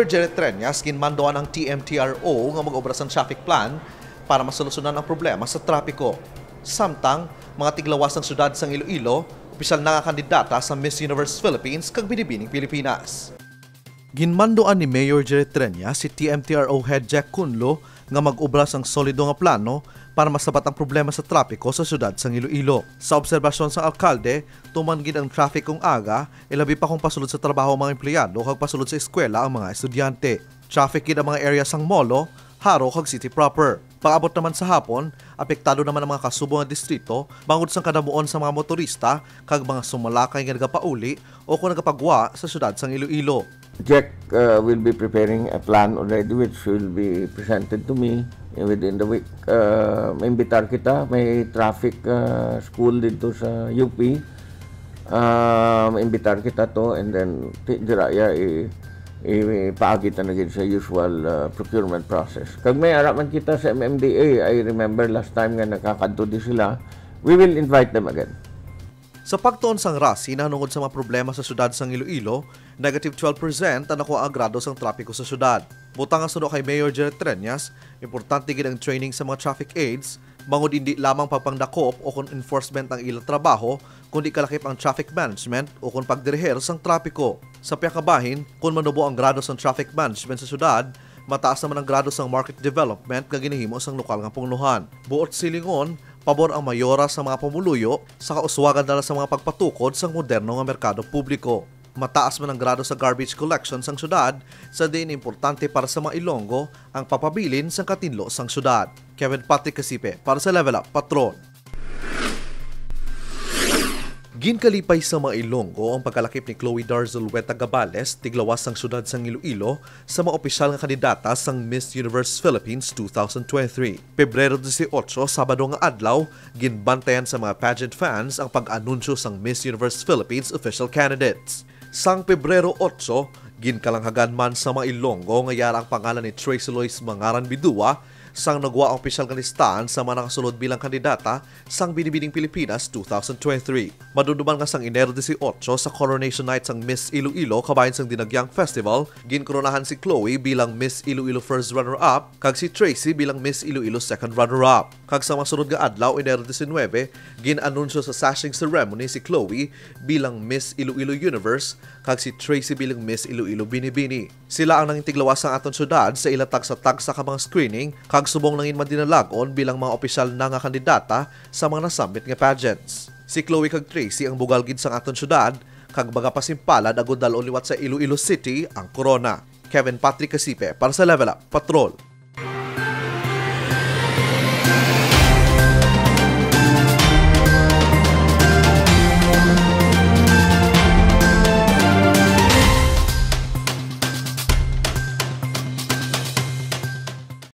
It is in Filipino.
Mayor Jerry Treñas ginmandoan ang TMTRO nga mag-obra sang traffic plan para masolusyonan ang problema sa trapiko. Samtang, mga tiglawas ng syudad sang Iloilo, opisyal na nga kandidata sa Miss Universe Philippines kag Binibining Pilipinas. Ginmandoan ni Mayor Jerry Treñas si TMTRO Head Jack Cunlo nga mag-obra sang solido nga plano para masabat ang problema sa trapiko sa syudad sang Iloilo. Sa obserbasyon sa alkalde, tumanggid ang traffic kung aga, ilabi pa kung pasulod sa trabaho ang mga empleyado kag pasulod sa eskwela ang mga estudyante. Traffic gid ang mga area sang Molo, Haro kag City proper. Pag-abot naman sa hapon, apektado naman ang mga kasubong nga distrito bangod sang kadamuon sa mga motorista kag mga sumalakay nga nagapauli o kung nagapagwa sa syudad sang Iloilo. Jack will be preparing a plan already which will be presented to me within the week. Imbitar kita, may traffic school dito sa UP. Imbitar kita to and then diraya ipaagit na sa usual procurement process. Kag may araman kita sa MMDA, I remember last time nga nakakadto di sila, we will invite them again. Sa pagtuon sang RASI nanungod sa mga problema sa syudad sang Iloilo, negative 12% ang nakuha ang grado sang trapiko sa syudad. Butang ang suno kay Mayor Jerry Treñas, importante gid ang training sa mga traffic aids, bangod hindi lamang pagpangdakop o kung enforcement ang ilang trabaho, kundi kalakip ang traffic management o kung pagdiriher sang trapiko. Sa piyakabahin, kung manubo ang grado sang traffic management sa syudad, mataas naman ang grado sang market development nga ginahimo sang lokal nga pungnuhan. Buot silingon, pabor ang mayora sa mga pamuluyo sa kauswagan dala sa mga pagpatukod sa moderno nga merkado publiko. Mataas man ang grado sa garbage collection sang syudad, sa din importante para sa mga Ilonggo ang papabilin sang katinlo sang syudad. Kevin Patrick Casipe para sa Level Up Patrol. Ginkalipay sa mga Ilonggo ang pagkalakip ni Chloe Darzulueta Gabales, tiglawas sang syudad sang Iloilo, sa mga opisyal nga kandidata sang Miss Universe Philippines 2023. Pebrero 18, Sabado nga adlaw, ginbantayan sa mga pageant fans ang pag-anunsyo sang Miss Universe Philippines official candidates. Sang Pebrero 8, ginkalanghagan man sa mga Ilonggo nga yara ang pangalan ni Tracy Lois Mangaran Bidua sang nagwa ang opisyal nga listahan sa mga nakasulod bilang kandidata sang Binibining Pilipinas 2023. Maduduman nga sang Enero 18 sa Coronation Night sang Miss Iloilo kabayan sang Dinagyang Festival, ginkoronahan si Chloe bilang Miss Iloilo First Runner-Up kag si Tracy bilang Miss Iloilo Second Runner-Up. Kag sa masunod nga adlaw, Enero 19, ginanunsyo sa sashing ceremony si Chloe bilang Miss Iloilo Universe kag si Tracy bilang Miss Iloilo Binibini. Sila ang nangintiglawas sang aton syudad sa ilang tagsa-tagsa ka mga screening kag subong nangin madinalagon bilang mga opisyal na nga kandidata sa mga nasambit nga pageants. Si Chloe kag Tracy ang bugalgid sang aton syudad kag baga pasimpalad agud dalon liwat sa Iloilo City ang corona. Kevin Patrick Casipe para sa Level Up Patrol.